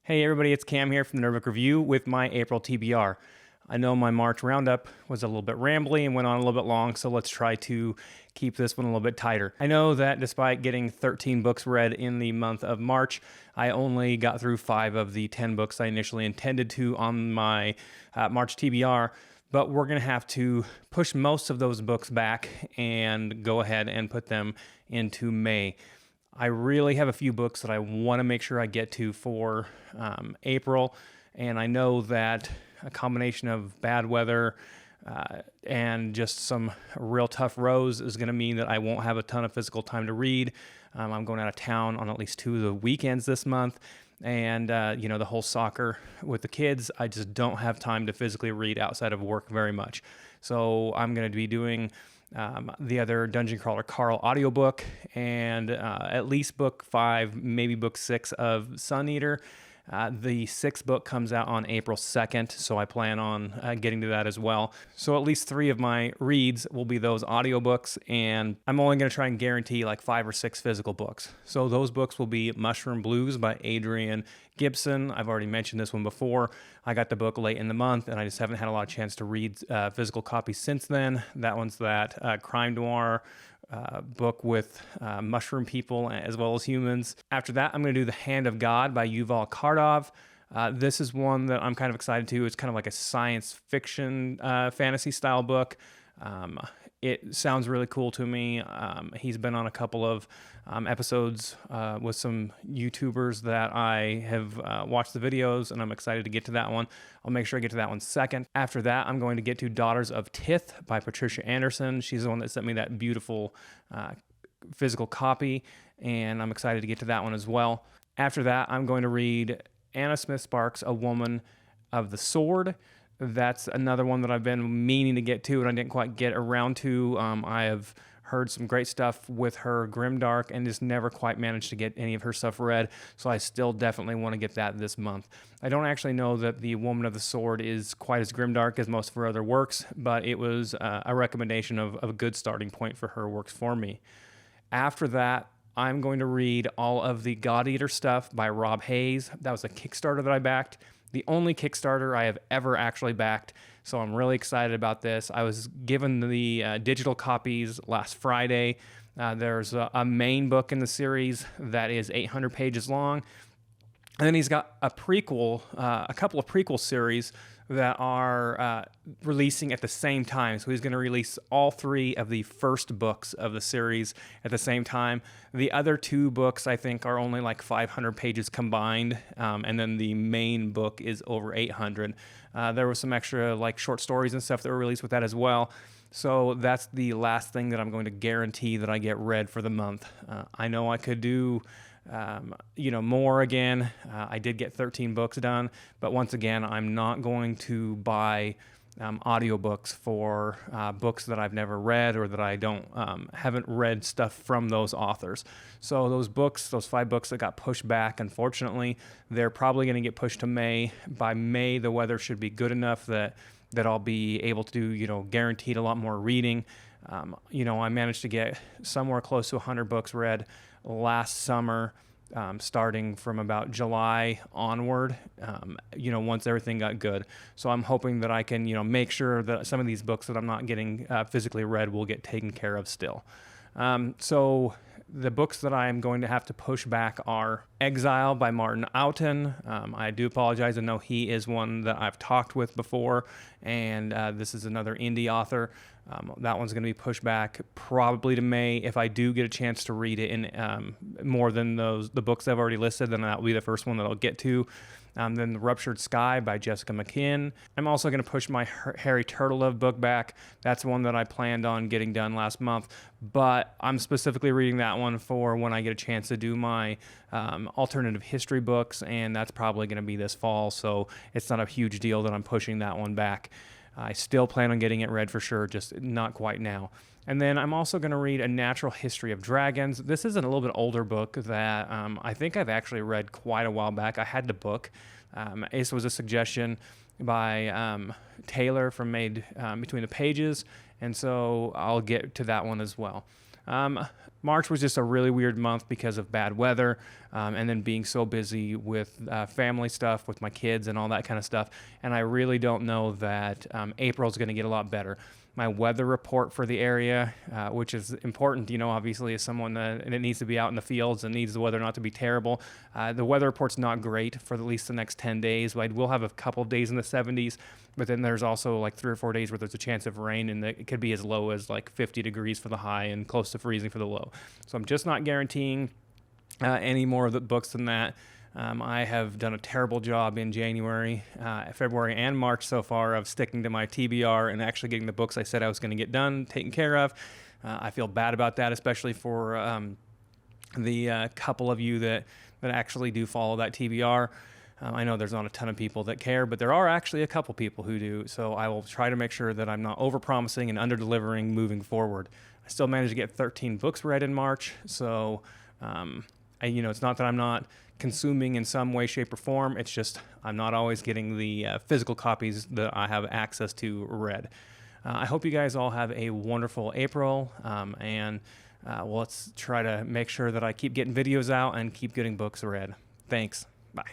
Hey everybody, it's Cam here from the Nerdbook Review with my April TBR. I know my March roundup was a little bit rambly and went on a little bit long, so let's try to keep this one a little bit tighter. I know that despite getting 13 books read in the month of March, I only got through 5 of the 10 books I initially intended to on my March TBR, but we're going to have to push most of those books back and go ahead and put them into May. I really have a few books that I want to make sure I get to for April, and I know that a combination of bad weather and just some real tough rows is going to mean that I won't have a ton of physical time to read. I'm going out of town on at least 2 of the weekends this month, and the whole soccer with the kids, I just don't have time to physically read outside of work very much. So I'm going to be doing the other Dungeon Crawler Carl audiobook and at least book 5, maybe book 6 of Sun Eater. The 6th book comes out on April 2nd, so I plan on getting to that as well. So at least 3 of my reads will be those audiobooks, and I'm only going to try and guarantee like 5 or 6 physical books. So those books will be Mushroom Blues by Adrian, Gibson. I've already mentioned this one before. I got the book late in the month, and I just haven't had a lot of chance to read physical copies since then. That one's that crime noir book with mushroom people as well as humans. After that, I'm going to do The Hand of God by Yuval Kordov. This is one that I'm kind of excited to. It's kind of like a science fiction fantasy style book. It sounds really cool to me. He's been on a couple of episodes with some YouTubers that I have watched the videos, and I'm excited to get to that one. I'll make sure I get to that one second. After that, I'm going to get to Daughters of Tith by Patricia Anderson. She's the one that sent me that beautiful physical copy, and I'm excited to get to that one as well. After that, I'm going to read Anna Smith Sparks' A Woman of the Sword. That's another one that I've been meaning to get to, and I didn't quite get around to. I have heard some great stuff with her Grimdark and just never quite managed to get any of her stuff read, so I still definitely want to get that this month. I don't actually know that The Woman of the Sword is quite as grimdark as most of her other works, but it was a recommendation of a good starting point for her works for me. After that, I'm going to read all of the Godeater stuff by Rob Hayes. That was a Kickstarter that I backed. The only Kickstarter I have ever actually backed, so I'm really excited about this. I was given the digital copies last Friday. There's a main book in the series that is 800 pages long, and then he's got a prequel, a couple of prequel series that are releasing at the same time. So he's going to release all 3 of the first books of the series at the same time. The other 2 books, I think, are only like 500 pages combined, and then the main book is over 800. There was some extra like short stories and stuff that were released with that as well. So that's the last thing that I'm going to guarantee that I get read for the month. I know I could do more again. I did get 13 books done, but once again, I'm not going to buy audiobooks for books that I've never read or that I haven't read stuff from those authors. So those books, those 5 books that got pushed back, unfortunately, they're probably going to get pushed to May. By May, the weather should be good enough that I'll be able to do, guaranteed a lot more reading. I managed to get somewhere close to 100 books read last summer, starting from about July onward, once everything got good. So I'm hoping that I can, make sure that some of these books that I'm not getting physically read will get taken care of still. So the books that I'm going to have to push back are Exile by Martin Outen. I do apologize. I know he is one that I've talked with before, and this is another indie author. That one's going to be pushed back probably to May. If I do get a chance to read it in more than the books I've already listed, then that will be the first one that I'll get to. Then The Ruptured Sky by Jessica McKinn. I'm also going to push my Harry Turtledove book back. That's one that I planned on getting done last month, but I'm specifically reading that one for when I get a chance to do my alternative history books, and that's probably going to be this fall, so it's not a huge deal that I'm pushing that one back. I still plan on getting it read for sure, just not quite now. And then I'm also going to read A Natural History of Dragons. This is a little bit older book that I think I've actually read quite a while back. I had the book. This was a suggestion by Taylor from Made Between the Pages, and so I'll get to that one as well. My March was just a really weird month because of bad weather, and then being so busy with family stuff, with my kids and all that kind of stuff. And I really don't know that April's going to get a lot better. My weather report for the area, which is important, obviously as someone that needs to be out in the fields and needs the weather not to be terrible. The weather report's not great for at least the next 10 days. We'll have a couple of days in the 70s, but then there's also like 3 or 4 days where there's a chance of rain, and it could be as low as like 50 degrees for the high and close to freezing for the low. So I'm just not guaranteeing any more of the books than that. I have done a terrible job in January, February, and March so far of sticking to my TBR and actually getting the books I said I was going to get done, taken care of. I feel bad about that, especially for the couple of you that actually do follow that TBR. I know there's not a ton of people that care, but there are actually a couple people who do. So I will try to make sure that I'm not over-promising and under-delivering moving forward. I still managed to get 13 books read in March, so it's not that I'm not consuming in some way, shape, or form. It's just I'm not always getting the physical copies that I have access to read. I hope you guys all have a wonderful April, and let's try to make sure that I keep getting videos out and keep getting books read. Thanks. Bye.